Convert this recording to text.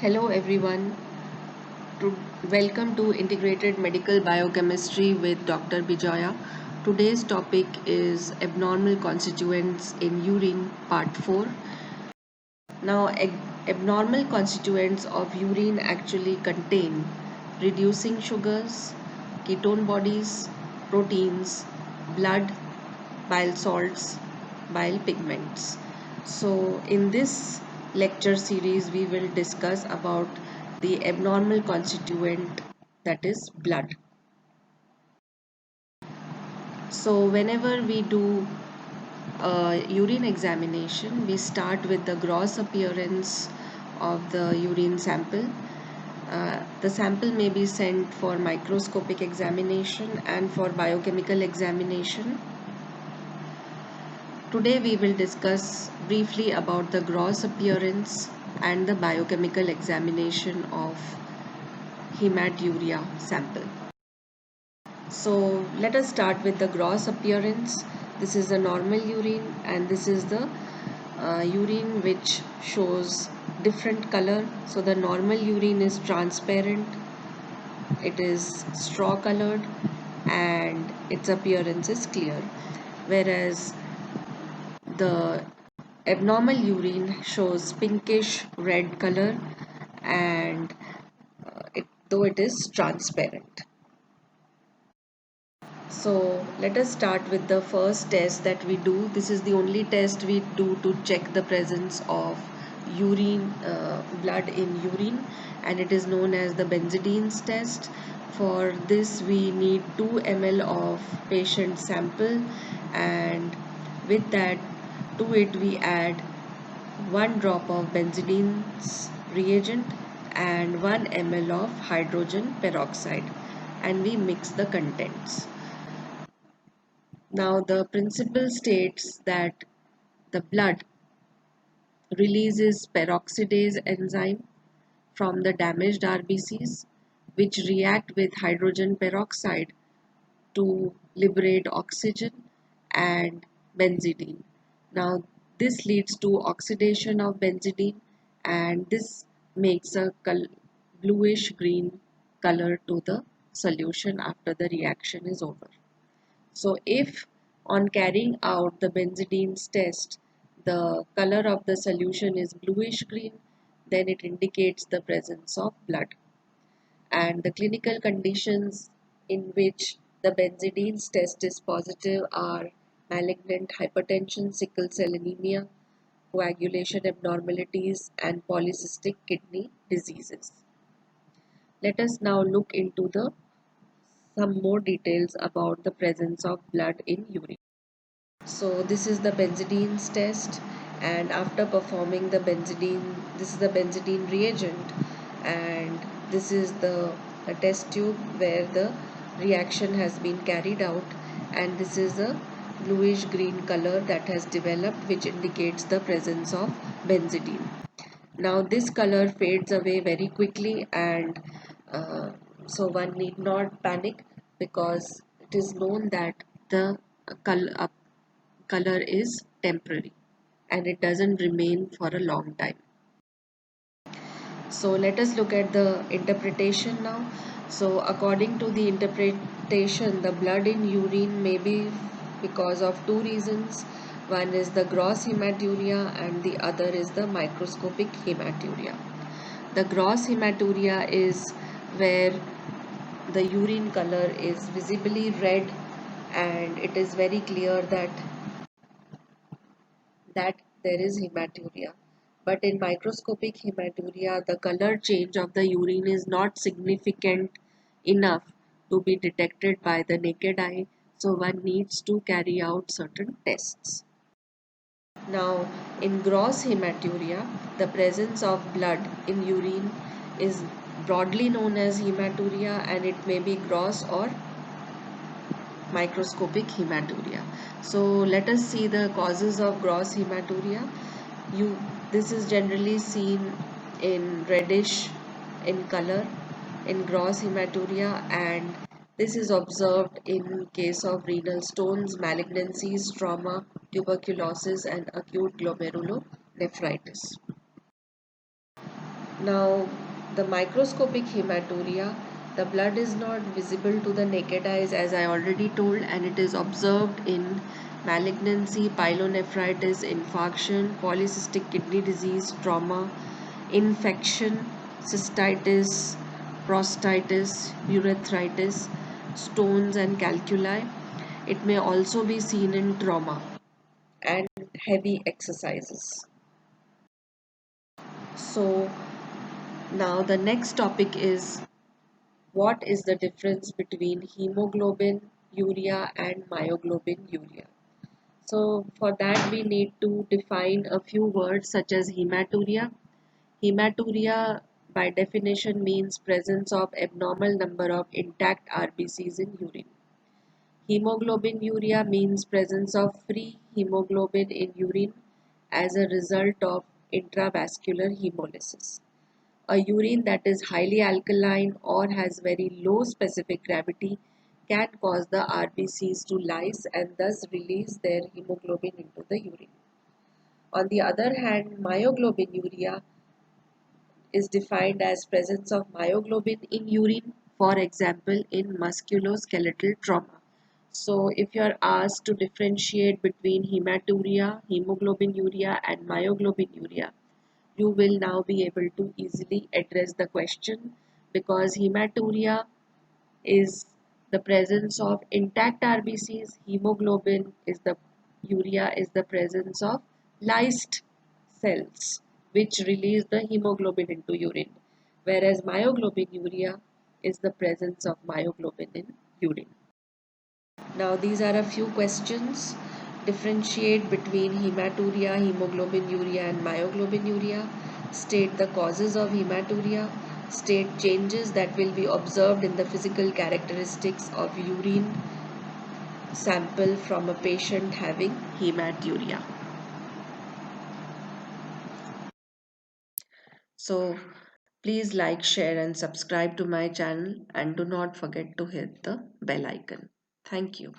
Hello everyone. To, Welcome to Integrated Medical Biochemistry with Dr. Bijaya. Today's topic is abnormal constituents in urine, part 4. Now, abnormal constituents of urine actually contain reducing sugars, ketone bodies, proteins, blood, bile salts, bile pigments. So, in this lecture series, we will discuss about the abnormal constituent, that is blood. So, whenever we do urine examination, we start with the gross appearance of the urine sample. The sample may be sent for microscopic examination and for biochemical examination. Today we will discuss briefly about the gross appearance and the biochemical examination of hematuria sample. So let us start with the gross appearance. This is the normal urine and this is the urine which shows different color. So the normal urine is transparent, it is straw colored and its appearance is clear, whereas the abnormal urine shows pinkish red color and though it is transparent. So let us start with the first test that we do. This is the only test we do to check the presence of blood in urine, and it is known as the Benzodine's test. For this we need 2 ml of patient sample, and with that to it we add 1 drop of Benzodine's reagent and 1 ml of hydrogen peroxide, and we mix the contents. Now the principle states that the blood releases peroxidase enzyme from the damaged RBCs, which react with hydrogen peroxide to liberate oxygen and benzidine. Now this leads to oxidation of benzidine, and this makes a bluish green color to the solution after the reaction is over. So if on carrying out the benzodine's test, the color of the solution is bluish green, then it indicates the presence of blood. And the clinical conditions in which the benzodine's test is positive are malignant hypertension, sickle cell anemia, coagulation abnormalities, and polycystic kidney diseases. Let us now look into some more details about the presence of blood in urine. So this is the benzodine's test, and after performing the benzodine, this is the benzodine reagent, and this is the test tube where the reaction has been carried out, and this is a bluish green color that has developed, which indicates the presence of benzodine. Now this color fades away very quickly, and so one need not panic, because it is known that the color is temporary and it doesn't remain for a long time. So let us look at the interpretation now. So according to the interpretation, the blood in urine may be because of 2 reasons. One is the gross hematuria and the other is the microscopic hematuria. The gross hematuria is where the urine color is visibly red, and it is very clear that there is hematuria. But in microscopic hematuria, the color change of the urine is not significant enough to be detected by the naked eye, so one needs to carry out certain tests. Now, in gross hematuria, the presence of blood in urine is broadly known as hematuria, and it may be gross or microscopic hematuria. So let us see the causes of gross hematuria. This is generally seen in reddish in color in gross hematuria, and this is observed in case of renal stones, malignancies, trauma, tuberculosis, and acute glomerulonephritis. Now, the microscopic hematuria, the blood is not visible to the naked eyes as I already told, and it is observed in malignancy, pyelonephritis, infarction, polycystic kidney disease, trauma, infection, cystitis, prostatitis, urethritis, stones and calculi. It may also be seen in trauma and heavy exercises. So now the next topic is, what is the difference between hemoglobin urea and myoglobin urea? So for that we need to define a few words such as hematuria. Hematuria by definition means presence of abnormal number of intact RBCs in urine. Hemoglobin urea means presence of free hemoglobin in urine as a result of intravascular hemolysis. A urine that is highly alkaline or has very low specific gravity can cause the RBCs to lyse and thus release their hemoglobin into the urine. On the other hand, myoglobin is defined as presence of myoglobin in urine, for example, in musculoskeletal trauma. So, if you are asked to differentiate between hematuria, hemoglobin urea, and myoglobin urea, you will now be able to easily address the question, because hematuria is the presence of intact RBCs, hemoglobin is the urea is the presence of lysed cells which release the hemoglobin into urine, whereas myoglobin urea is the presence of myoglobin in urine. Now these are a few questions. Differentiate between hematuria, hemoglobin urea and myoglobin urea. State the causes of hematuria. State changes that will be observed in the physical characteristics of urine sample from a patient having hematuria. So please like, share and subscribe to my channel, and do not forget to hit the bell icon. Thank you.